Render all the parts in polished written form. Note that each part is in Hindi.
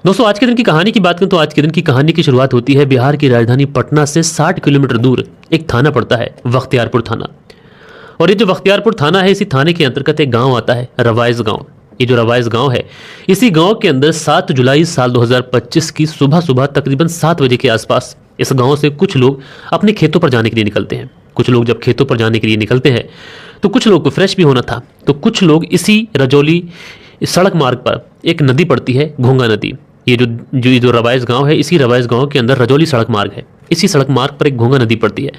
दोस्तों आज के दिन की कहानी की बात करें तो आज के दिन की कहानी की शुरुआत होती है बिहार की राजधानी पटना से 60 किलोमीटर दूर एक थाना पड़ता है, बख्तियारपुर थाना। और ये जो बख्तियारपुर थाना है, इसी थाने के अंतर्गत एक गांव आता है, रवाइज गांव। ये जो रवाइज गांव है, इसी गांव के अंदर 7 जुलाई साल 2025 की सुबह सुबह तकरीबन 7 बजे के आसपास इस गांव से कुछ लोग अपने खेतों पर जाने के लिए निकलते हैं। कुछ लोग जब खेतों पर जाने के लिए निकलते हैं तो कुछ लोग को फ्रेश भी होना था, तो कुछ लोग इसी रजौली सड़क मार्ग पर एक नदी पड़ती है, घोंगा नदी। ये जो रवाइज गांव है, इसी रवाइज गांव के अंदर रजौली सड़क मार्ग है। इसी सड़क मार्ग पर एक घोंगा नदी पड़ती है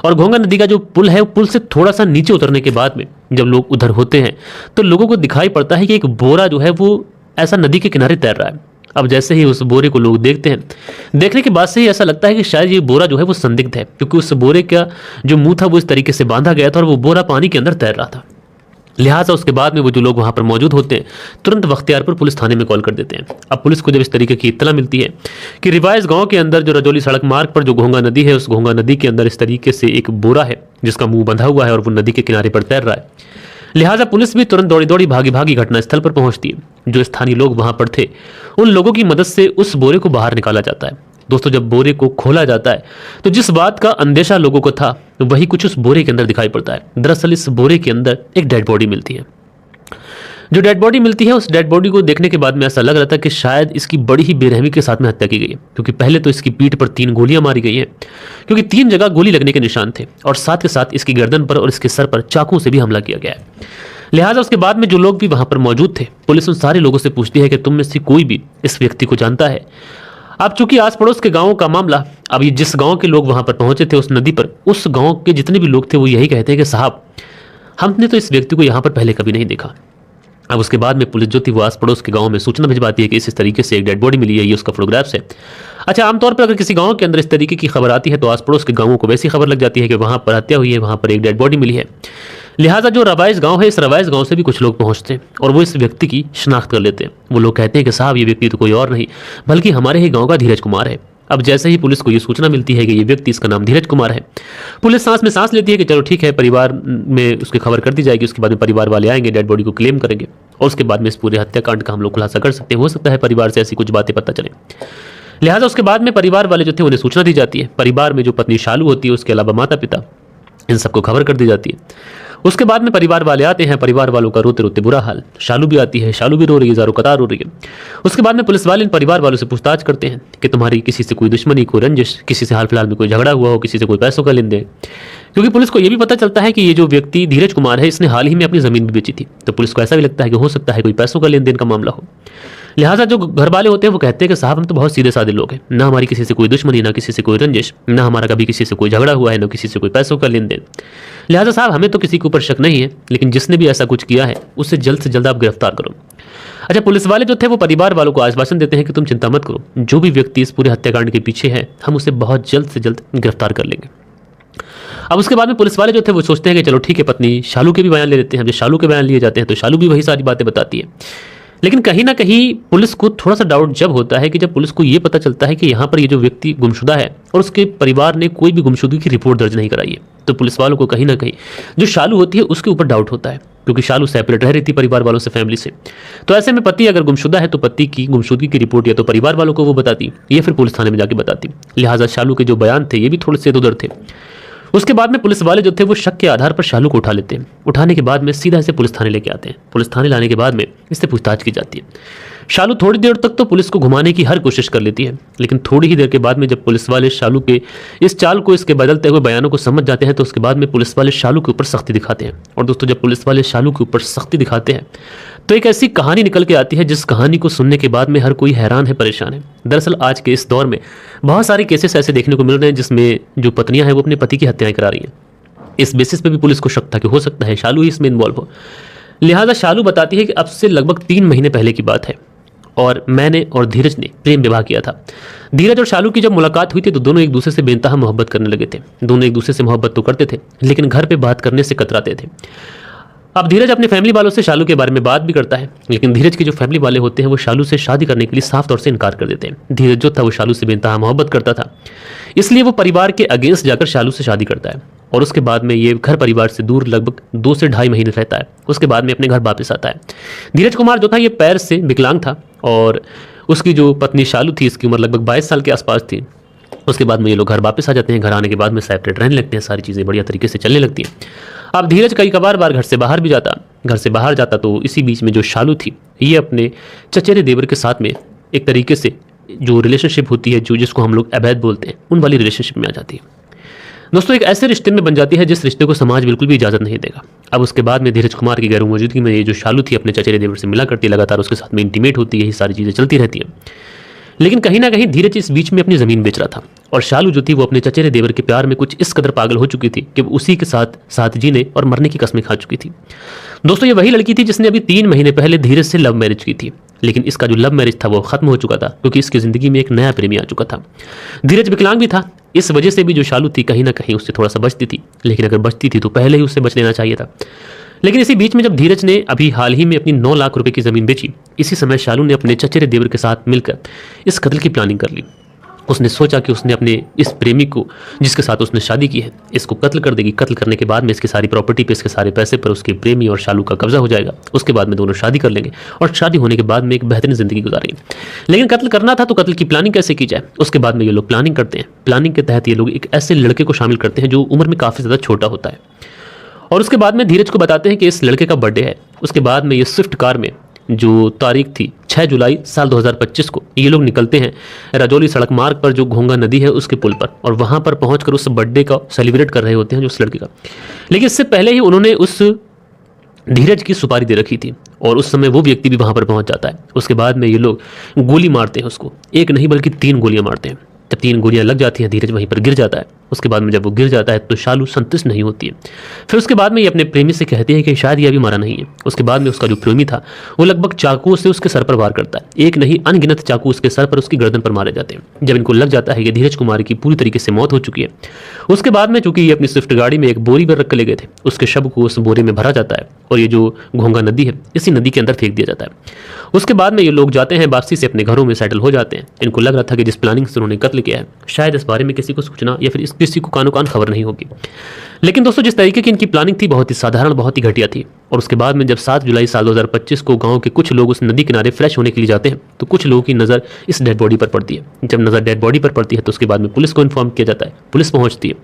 और घोंगा नदी का जो पुल है, पुल से थोड़ा सा नीचे उतरने के बाद में जब लोग उधर होते हैं तो लोगों को दिखाई पड़ता है कि एक बोरा जो है वो ऐसा नदी के किनारे तैर रहा है। अब जैसे ही उस बोरे को लोग देखते हैं, देखने के बाद से ही ऐसा लगता है कि शायद ये बोरा जो है वो संदिग्ध है, क्योंकि उस बोरे का जो मुंह था वो इस तरीके से बांधा गया था और वो बोरा पानी के अंदर तैर रहा था। लिहाजा उसके बाद में वो जो लोग वहां पर मौजूद होते हैं तुरंत बख्तियारपुर पुलिस थाने में कॉल कर देते हैं। अब पुलिस को जब इस तरीके की इत्तला मिलती है कि रिवाइज गांव के अंदर जो रजौली सड़क मार्ग पर जो घोंगा नदी है, उस घोंगा नदी के अंदर इस तरीके से एक बोरा है जिसका मुंह बंधा हुआ है और वो नदी के किनारे पर तैर रहा है, लिहाजा पुलिस भी तुरंत दौड़ी दौड़ी भागी भागी घटनास्थल पर पहुंचती है। जो स्थानीय लोग वहां पर थे उन लोगों की मदद से उस बोरे को बाहर निकाला जाता है। दोस्तों जब बोरे को खोला जाता है तो जिस बात का अंदेशा लोगों को था वही कुछ उस बोरे के अंदर दिखाई पड़ता है। दरअसल इस बोरे के अंदर एक डेड बॉडी मिलती है। जो डेड बॉडी मिलती है, उस डेड बॉडी को देखने के बाद में ऐसा लग रहा था कि शायद इसकी बड़ी ही बेरहमी के साथ में हत्या की गई है, क्योंकि पहले तो इसकी पीठ पर 3 गोलियां मारी गई हैं, क्योंकि 3 जगह गोली लगने के निशान थे, और साथ के साथ इसकी गर्दन पर और इसके सर पर चाकू से भी हमला किया गया है। लिहाजा उसके बाद में जो लोग भी वहां पर मौजूद थे, पुलिस उन सारे लोगों से पूछती है कि तुम में से कोई भी इस व्यक्ति को जानता है। अब चूंकि आस पड़ोस के गांवों का मामला, अब ये जिस गांव के लोग वहां पर पहुंचे थे उस नदी पर, उस गांव के जितने भी लोग थे वो यही कहते हैं कि साहब हमने तो इस व्यक्ति को यहां पर पहले कभी नहीं देखा। अब उसके बाद में पुलिस जो थी वो आस पड़ोस के गांव में सूचना भिजवाती है कि इस तरीके से एक डेड बॉडी मिली है, ये उसका फोटोग्राफ्स है। अच्छा, आमतौर पर अगर किसी गांव के अंदर इस तरीके की खबर आती है तो आस पड़ोस के गांवों को वैसी खबर लग जाती है कि वहां पर हत्या हुई है, वहां पर एक डेड बॉडी मिली है। लिहाजा जो रवाइज गांव है, इस रवाइज गांव से भी कुछ लोग पहुंचते हैं और वो इस व्यक्ति की शिनाख्त कर लेते हैं। वो लोग कहते हैं कि साहब ये व्यक्ति तो कोई और नहीं बल्कि हमारे ही गांव का धीरज कुमार है। अब जैसे ही पुलिस को ये सूचना मिलती है कि ये व्यक्ति, इसका नाम धीरज कुमार है, पुलिस सांस में सांस लेती है कि चलो ठीक है, परिवार में उसकी खबर कर दी जाएगी। उसके बाद में परिवार वाले आएंगे, डेड बॉडी को क्लेम करेंगे और उसके बाद में इस पूरे हत्याकांड का हम लोग खुलासा कर सकते हैं। हो सकता है परिवार से ऐसी कुछ बातें पता चले। लिहाजा उसके बाद में परिवार वाले जो थे उन्हें सूचना दी जाती है। परिवार में जो पत्नी शालू होती है, उसके अलावा माता पिता, इन सबको खबर कर दी जाती है। उसके बाद में परिवार वाले आते हैं, परिवार वालों का रोते रोते बुरा हाल। शालू भी आती है, शालू भी रो रही है, ज़ारो कतार रो रही है। उसके बाद में पुलिस वाले इन परिवार वालों से पूछताछ करते हैं कि तुम्हारी किसी से कोई दुश्मनी, कोई रंजिश, किसी से हाल फिलहाल में कोई झगड़ा हुआ हो, किसी से कोई पैसों का लेन देन। क्योंकि पुलिस को यह भी पता चलता है कि ये जो व्यक्ति धीरज कुमार है, इसने हाल ही में अपनी जमीन भी बेची थी, तो पुलिस को ऐसा भी लगता है कि हो सकता है कोई पैसों का लेन देन का मामला हो। लिहाजा जो घर वाले होते हैं वो कहते हैं कि साहब हम तो बहुत सीधे साधे लोग हैं, ना हमारी किसी से कोई दुश्मनी, ना किसी से कोई रंजिश, ना हमारा कभी किसी से कोई झगड़ा हुआ है, ना किसी से कोई पैसों का लेन देन। लिहाजा साहब हमें तो किसी के ऊपर शक नहीं है, लेकिन जिसने भी ऐसा कुछ किया है उसे जल्द से जल्द आप गिरफ्तार करो। अच्छा, पुलिस वाले जो थे वो परिवार वालों को आश्वासन देते हैं कि तुम चिंता मत करो, जो भी व्यक्ति इस पूरे हत्याकांड के पीछे है हम उसे बहुत जल्द से जल्द गिरफ्तार कर लेंगे। अब उसके बाद में पुलिस वाले जो थे वो सोचते हैं कि चलो ठीक है, पत्नी शालू के भी बयान ले लेते हैं। जब शालू के बयान लिए जाते हैं तो शालू भी वही सारी बातें बताती है। लेकिन कहीं ना कहीं पुलिस को थोड़ा सा डाउट जब होता है कि जब पुलिस को ये पता चलता है कि यहाँ पर ये जो व्यक्ति गुमशुदा है और उसके परिवार ने कोई भी गुमशुदगी की रिपोर्ट दर्ज नहीं कराई है, तो पुलिस वालों को कहीं ना कहीं जो शालू होती है उसके ऊपर डाउट होता है, क्योंकि शालू सेपरेट रह रही थी परिवार वालों से, फैमिली से। तो ऐसे में पति अगर गुमशुदा है तो पति की गुमशुदगी की रिपोर्ट या तो परिवार वालों को वो बताती या फिर पुलिस थाने में जाके बताती। लिहाजा शालू के जो बयान थे ये भी थोड़े से इधर थे। उसके बाद में पुलिस वाले जो थे वो शक के आधार पर शालू को उठा लेते हैं। उठाने के बाद में सीधा इसे पुलिस थाने लेके आते हैं। पुलिस थाने लाने के बाद में इससे पूछताछ की जाती है। शालू थोड़ी देर तक तो पुलिस को घुमाने की हर कोशिश कर लेती है, लेकिन थोड़ी ही देर के बाद में जब पुलिस वाले शालू के इस चाल को, इसके बदलते हुए बयानों को समझ जाते हैं, तो उसके बाद में पुलिस वाले शालू के ऊपर सख्ती दिखाते हैं। और दोस्तों जब पुलिस वाले शालू के ऊपर सख्ती दिखाते हैं तो एक ऐसी कहानी निकल के आती है जिस कहानी को सुनने के बाद में हर कोई हैरान है, परेशान है। दरअसल आज के इस दौर में बहुत सारे केसेस ऐसे देखने को मिल रहे हैं जिसमें जो पत्नियां हैं वो अपने पति की हत्याएं करा रही हैं। इस बेसिस पे भी पुलिस को शक था कि हो सकता है शालू ही इसमें इन्वॉल्व हो। लिहाजा शालू बताती है कि अब से लगभग 3 महीने पहले की बात है और मैंने और धीरज ने प्रेम विवाह किया था। धीरज और शालू की जब मुलाकात हुई थी तो दोनों एक दूसरे से बेइंतहा मोहब्बत करने लगे थे। दोनों एक दूसरे से मोहब्बत तो करते थे लेकिन घर पे बात करने से कतराते थे। अब धीरज अपने फैमिली वालों से शालू के बारे में बात भी करता है, लेकिन धीरज के जो फैमिली वाले होते हैं वो शालू से शादी करने के लिए साफ तौर से इनकार कर देते हैं। धीरज जो था वो शालू से बेइंतहा मोहब्बत करता था, इसलिए वो परिवार के अगेंस्ट जाकर शालू से शादी करता है और उसके बाद में ये घर परिवार से दूर लगभग 2 से ढाई महीने रहता है। उसके बाद में अपने घर वापस आता है। धीरज कुमार जो था ये पैर से विकलांग था और उसकी जो पत्नी शालू थी, इसकी उम्र लगभग 22 साल के आसपास थी। उसके बाद में ये लोग घर वापस आ जाते हैं। घर आने के बाद में सेपरेट रहने लगते हैं, सारी चीज़ें बढ़िया तरीके से चलने लगती हैं। अब धीरज कई कबार बार घर से बाहर भी जाता। घर से बाहर जाता तो इसी बीच में जो शालू थी, ये अपने चचेरे देवर के साथ में एक तरीके से जो रिलेशनशिप होती है, जो जिसको हम लोग अवैध बोलते हैं, उन वाली रिलेशनशिप में आ जाती है। दोस्तों, एक ऐसे रिश्ते में बन जाती है जिस रिश्ते को समाज बिल्कुल भी इजाज़त नहीं देगा। अब उसके बाद में धीरज कुमार की गैर मौजूदगी में ये जो शालू थी अपने चचेरे देवर से मिला करती है, लगातार उसके साथ में इंटीमेट होती है, यही सारी चीज़ें चलती रहती हैं। लेकिन कहीं ना कहीं धीरज इस बीच में अपनी ज़मीन बेच रहा था, और शालू जो थी वो अपने चचेरे देवर के प्यार में कुछ इस कदर पागल हो चुकी थी कि वो उसी के साथ साथ जीने और मरने की कसमें खा चुकी थी। दोस्तों, ये वही लड़की थी जिसने अभी 3 महीने पहले धीरज से लव मैरिज की थी, लेकिन इसका जो लव मैरिज था वो खत्म हो चुका था, क्योंकि इसकी ज़िंदगी में एक नया प्रेमी आ चुका था। धीरज विकलांग भी था, इस वजह से भी जो शालू थी कहीं ना कहीं उससे थोड़ा सा बचती थी, लेकिन अगर बचती थी तो पहले ही उससे बच लेना चाहिए था। लेकिन इसी बीच में जब धीरज ने अभी हाल ही में अपनी 9 लाख रुपए की ज़मीन बेची, इसी समय शालू ने अपने चचेरे देवर के साथ मिलकर इस कत्ल की प्लानिंग कर ली। उसने सोचा कि उसने अपने इस प्रेमी को, जिसके साथ उसने शादी की है, इसको कत्ल कर देगी। कत्ल करने के बाद में इसकी सारी प्रॉपर्टी पे, इसके सारे पैसे पर उसके प्रेमी और शालू का कब्जा हो जाएगा। उसके बाद में दोनों शादी कर लेंगे और शादी होने के बाद में एक बेहतरीन जिंदगी गुजारेंगे। लेकिन कत्ल करना था तो कत्ल की प्लानिंग कैसे की जाए, उसके बाद में ये लोग प्लानिंग करते हैं। प्लानिंग के तहत ये लोग एक ऐसे लड़के को शामिल करते हैं जो उम्र में काफ़ी ज़्यादा छोटा होता है, और उसके बाद में धीरज को बताते हैं कि इस लड़के का बर्थडे है। उसके बाद में ये स्विफ्ट कार में, जो तारीख थी 6 जुलाई साल 2025 को, ये लोग निकलते हैं राजौली सड़क मार्ग पर, जो घोंगा नदी है उसके पुल पर, और वहाँ पर पहुँचकर उस बर्थडे का सेलिब्रेट कर रहे होते हैं जो उस लड़के का। लेकिन इससे पहले ही उन्होंने उस धीरज की सुपारी दे रखी थी, और उस समय वो व्यक्ति भी वहाँ पर पहुँच जाता है। उसके बाद में ये लोग गोली मारते हैं उसको, एक नहीं बल्कि 3 गोलियाँ मारते हैं। जब 3 गोलियां लग जाती हैं, धीरज वहीं पर गिर जाता है। उसके बाद में जब वो गिर जाता है तो शालू संतुष्ट नहीं होती है। फिर उसके बाद में ये अपने प्रेमी से कहती है कि शायद ये अभी मारा नहीं है। उसके बाद में उसका जो प्रेमी था वो लगभग चाकुओं से उसके सर पर वार करता है। एक नहीं, अनगिनत चाकू उसके सर पर, उसकी गर्दन पर मारे जाते हैं। जब इनको लग जाता है कि धीरज कुमार की पूरी तरीके से मौत हो चुकी है, उसके बाद में चूंकि ये अपनी स्विफ्ट गाड़ी में एक बोरी पर रख कर ले गए थे, उसके शव को उस बोरे में भरा जाता है और ये जो घोंगा नदी है, इसी नदी के अंदर फेंक दिया जाता है। उसके बाद में ये लोग जाते हैं वापसी से अपने घरों में सेटल हो जाते हैं। इनको लग रहा था कि जिस प्लानिंग से उन्होंने कत्ल किया है, शायद इस बारे में किसी को सूचना या फिर किसी को कानो कान खबर नहीं होगी। लेकिन दोस्तों, जिस तरीके की इनकी प्लानिंग थी बहुत ही साधारण, बहुत ही घटिया थी। और उसके बाद में जब 7 जुलाई साल 2025 को गांव के कुछ लोग उस नदी किनारे फ्रेश होने के लिए जाते हैं, तो कुछ लोगों की नज़र इस डेड बॉडी पर पड़ती है। जब नज़र डेड बॉडी पर पड़ती है तो उसके बाद में पुलिस को इन्फॉर्म किया जाता है। पुलिस पहुंचती है,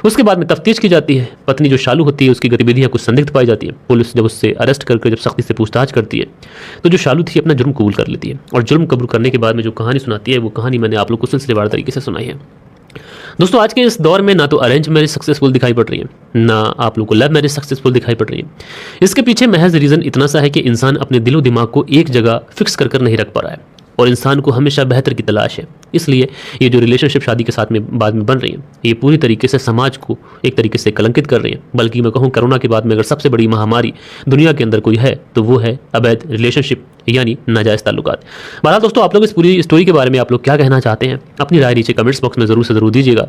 उसके बाद में तफ्तीश की जाती है। पत्नी जो शालू होती है उसकी गतिविधियां कुछ संदिग्ध पाई जाती है। पुलिस जब उससे अरेस्ट करके जब सख्ती से पूछताछ करती है तो जो शालू थी अपना जुर्म कबूल कर लेती है। और जुर्म कबूल करने के बाद में जो कहानी सुनाती है, वो कहानी मैंने आप लोग को सिलसिलेवार तरीके से सुनाई है। दोस्तों, आज के इस दौर में ना तो अरेंज मैरिज सक्सेसफुल दिखाई पड़ रही है, ना आप लोग को लव मैरिज सक्सेसफुल दिखाई पड़ रही है। इसके पीछे महज रीज़न इतना सा है कि इंसान अपने दिलो दिमाग को एक जगह फिक्स कर नहीं रख पा रहा है, और इंसान को हमेशा बेहतर की तलाश है। इसलिए ये जो रिलेशनशिप शादी के साथ में बाद में बन रही है, ये पूरी तरीके से समाज को एक तरीके से कलंकित कर रही है। बल्कि मैं कहूँ, कोरोना के बाद में अगर सबसे बड़ी महामारी दुनिया के अंदर कोई है तो वो है अवैध रिलेशनशिप, यानी नाजायज़ ताल्लुकात। बहरहाल दोस्तों, आप लोग इस पूरी स्टोरी के बारे में आप लोग क्या कहना चाहते हैं, अपनी राय नीचे कमेंट्स बॉक्स में ज़रूर से ज़रूर दीजिएगा।